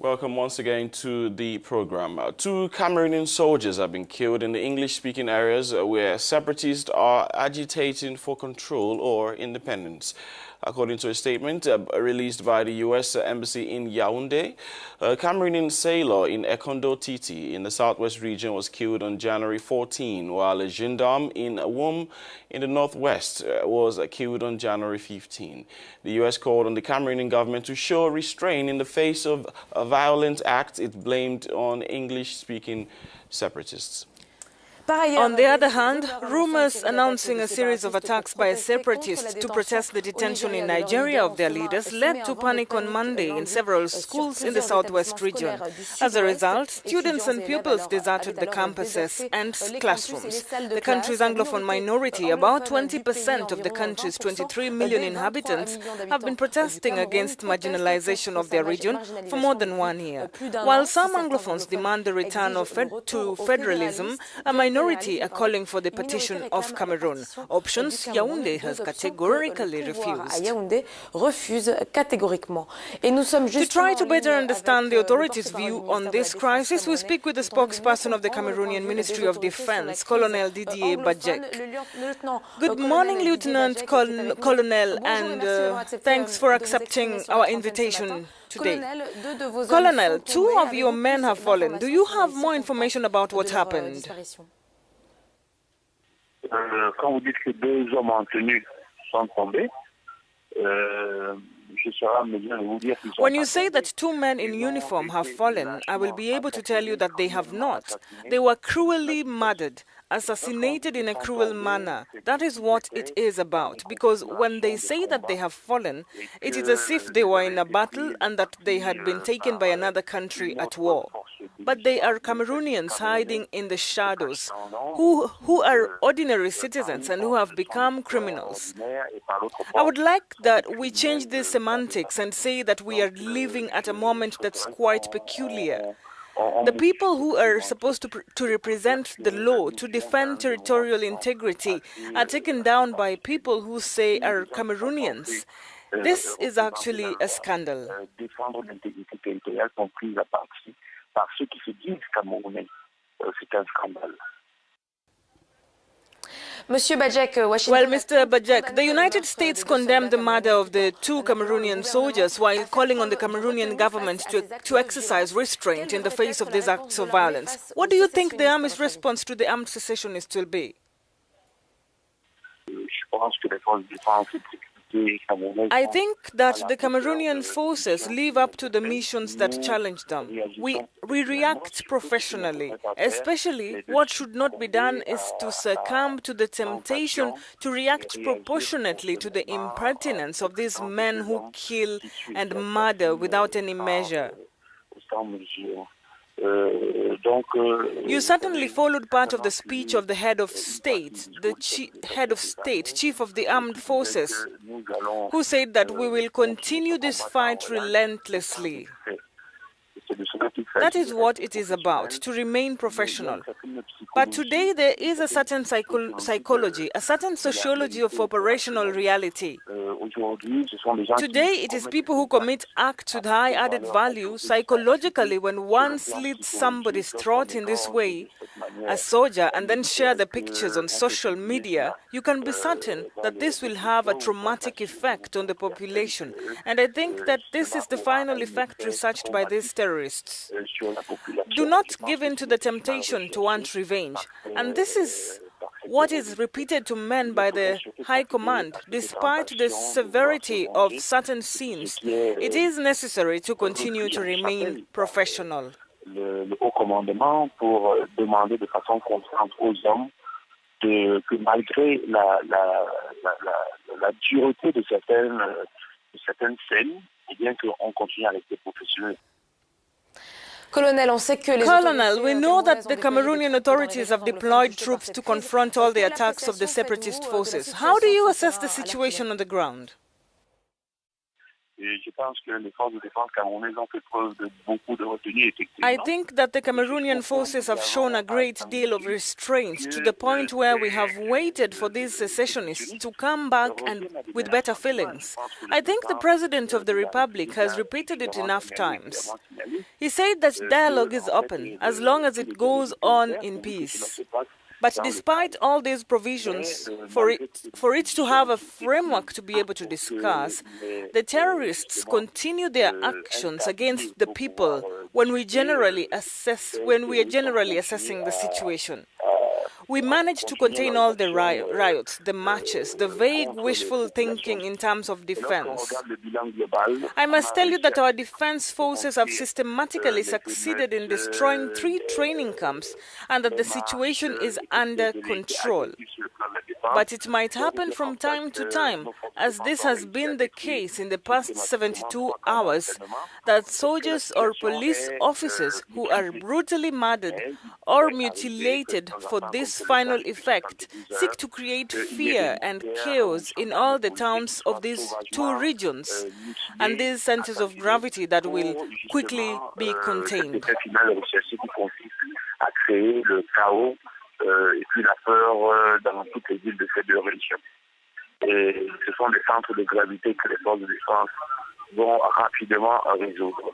Welcome once again to the program. Two Cameroonian soldiers have been killed in the English-speaking areas where separatists are agitating for control or independence. According to a statement released by the U.S. Embassy in Yaoundé, a Cameroonian sailor in Ekondo Titi in the southwest region was killed on January 14, while a gendarme in Wom in the northwest was killed on January 15. The U.S. called on the Cameroonian government to show restraint in the face of a violent act it blamed on English-speaking separatists. On the other hand, rumors announcing a series of attacks by separatists to protest the detention in Nigeria of their leaders led to panic on Monday in several schools in the southwest region. As a result, students and pupils deserted the campuses and classrooms. The country's Anglophone minority, about 20% of the country's 23 million inhabitants, have been protesting against marginalization of their region for more than 1 year. While some Anglophones demand the return to federalism, a minority are calling for the partition of Cameroon. Options Yaoundé has categorically refused. To try to better understand the authorities' view on this crisis, we speak with the spokesperson of the Cameroonian Ministry of Defense, Colonel Didier Bajek. Good morning, Lieutenant Colonel, and thanks for accepting our invitation today. Colonel, 2 of your men have fallen. Do you have more information about what happened? Quand vous dites que 2 hommes en tenue sont tombés, when you say that 2 men in uniform have fallen, I will be able to tell you that they have not. They were cruelly murdered, assassinated in a cruel manner. That is what it is about, because when they say that they have fallen, it is as if they were in a battle and that they had been taken by another country at war. But they are Cameroonians hiding in the shadows, who are ordinary citizens and who have become criminals. I would like that we change the semantics and say that we are living at a moment that's quite peculiar. The people who are supposed to represent the law, to defend territorial integrity, are taken down by people who say are Cameroonians. This is actually a scandal. Well, Mr. Bajek, the United States condemned the murder of the 2 Cameroonian soldiers while calling on the Cameroonian government to exercise restraint in the face of these acts of violence. What do you think the Army's response to the armed secessionists will be? I think that the Cameroonian forces live up to the missions that challenge them. We react professionally. Especially, what should not be done is to succumb to the temptation to react proportionately to the impertinence of these men who kill and murder without any measure. You certainly followed part of the speech of the head of state, chief of the armed forces, who said that we will continue this fight relentlessly. That is what it is about, to remain professional. But today there is a certain psychology, a certain sociology of operational reality. Today it is people who commit acts with high added value psychologically. When one slits somebody's throat in this way, a soldier, and then share the pictures on social media, you can be certain that this will have a traumatic effect on the population. And I think that this is the final effect researched by these terrorists. Do not give in to the temptation to want revenge. And this is what is repeated to men by the High Command. Despite the severity of certain scenes, it is necessary to continue to remain professional. Le haut commandement pour demander de façon constante aux hommes que malgré la dureté de certaines scènes, eh bien qu'on continue à rester professionnel. Colonel, we know that the Cameroonian authorities have deployed troops to confront all the attacks of the separatist forces. How do you assess the situation on the ground? I think that the Cameroonian forces have shown a great deal of restraint to the point where we have waited for these secessionists to come back and with better feelings. I think the President of the Republic has repeated it enough times. He said that dialogue is open as long as it goes on in peace. But despite all these provisions for it to have a framework to be able to discuss, the terrorists continue their actions against the people when we are generally assessing the situation. We managed to contain all the riots, the marches, the vague wishful thinking in terms of defense. I must tell you that our defense forces have systematically succeeded in destroying 3 training camps and that the situation is under control. But it might happen from time to time, as this has been the case in the past 72 hours, that soldiers or police officers who are brutally murdered or mutilated for this final effect seek to create fear and chaos in all the towns of these 2 regions, and these centers of gravity that will quickly be contained. Et puis la peur dans toutes les villes de ces 2 régions. Et ce sont des centres de gravité que les forces de défense vont rapidement résoudre.